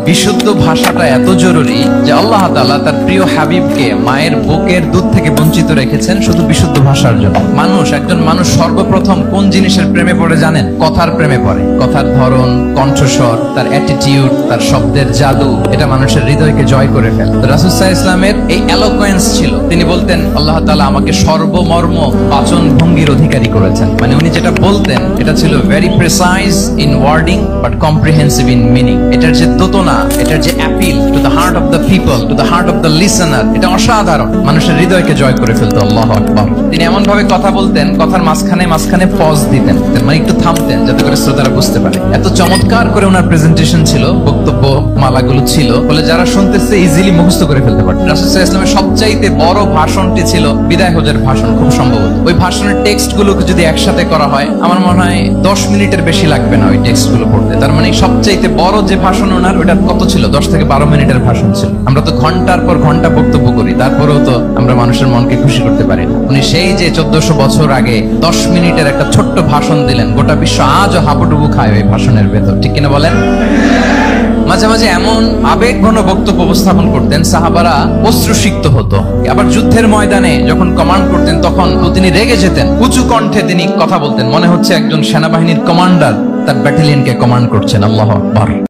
বিশুদ্ধ ভাষাটা এত জরুরি যে আল্লাহ তাআলা তার প্রিয় হাবিবকে মায়ের বুকের দুধ থেকে বঞ্চিত রেখেছেন শুধু বিশুদ্ধ ভাষার জন্য। একজন মানুষ সর্বপ্রথম কোন জিনিসের প্রেমে পড়ে জানেন? কথার প্রেমে পড়ে। কথার ধরন, কণ্ঠস্বর, তার অ্যাটিটিউড, তার শব্দের জাদু, এটা মানুষের হৃদয়কে জয় করে ফেলে। রাসূল সাল্লাল্লাহু আলাইহি ওয়াসাল্লামের এই এলোকোয়েন্স ছিল। তিনি বলতেন আল্লাহ তাআলা আমাকে সর্বমর্ম বাচন ভঙ্গির অধিকারী করেছেন। মানে উনি যেটা বলতেন এটা ছিল very precise in wording but comprehensive in meaning. এটার যে দোতনা, এটার যে appeal to the heart of the people, to the heart of the listener, এটা অসাধারণ। মানুষের হৃদয়কে জয় করে ফেলতো। আল্লাহু আকবার। তিনি এমন ভাবে কথা বলতেন, কথার মাঝখানে পজ দিতেন, মানে একটু থামতেন যাতে করে শ্রোতারা বুঝতে পারে। এত চমৎকার করে ওনার প্রেজেন্টেশন ছিল, বক্তব্য মালাগুলো ছিল, বলে যারা শুনতেছে ইজিলি মুখস্থ করে ফেলতে পারে। রাসূল সাল্লাল্লাহু আলাইহি ওয়াসাল্লামের সবচাইতে বড় ভাষণটি ছিল বিদায় হজের ভাষণ, খুব সম্ভবত। ওই ভাষণের টেক্সট গুলোকে যদি একসাথে করা হয়, আমার মনে হয় 10 মিনিটের বেশি লাগবে না ওই টেক্সট গুলো পড়তে। তার মানে সবচাইতে বড় যে ভাষণ ওনার, ওটা কত ছিল? 10 থেকে 12 মিনিটের ভাষণ ছিল। আমরা তো ঘন্টার পর ঘন্টা বক্তব্য করি, তারপরেও তো আমরা মানুষের মনকে খুশি করতে পারি না। উনি সেই যে 1400 বছর আগে 10 মিনিটের একটা ছোট্ট ভাষণ দিলেন, গোটা বিশ্ব আজও হাবুডুবু খায় ওই ভাষণের ভেতর, ঠিক কিনা বলেন? মাঝে মাঝে এমন আবেগঘন বক্তব্য উপস্থাপন করতেন, সাহাবারা অশ্রুসিক্ত হতো। আবার যুদ্ধের ময়দানে যখন কমান্ড করতেন, তখন তিনি রেগে যেতেন। উঁচু কণ্ঠে তিনি কথা বলতেন, মনে হচ্ছে একজন সেনাবাহিনীর কমান্ডার তার ব্যাটালিয়নকে কমান্ড করছেন। আল্লাহু আকবার।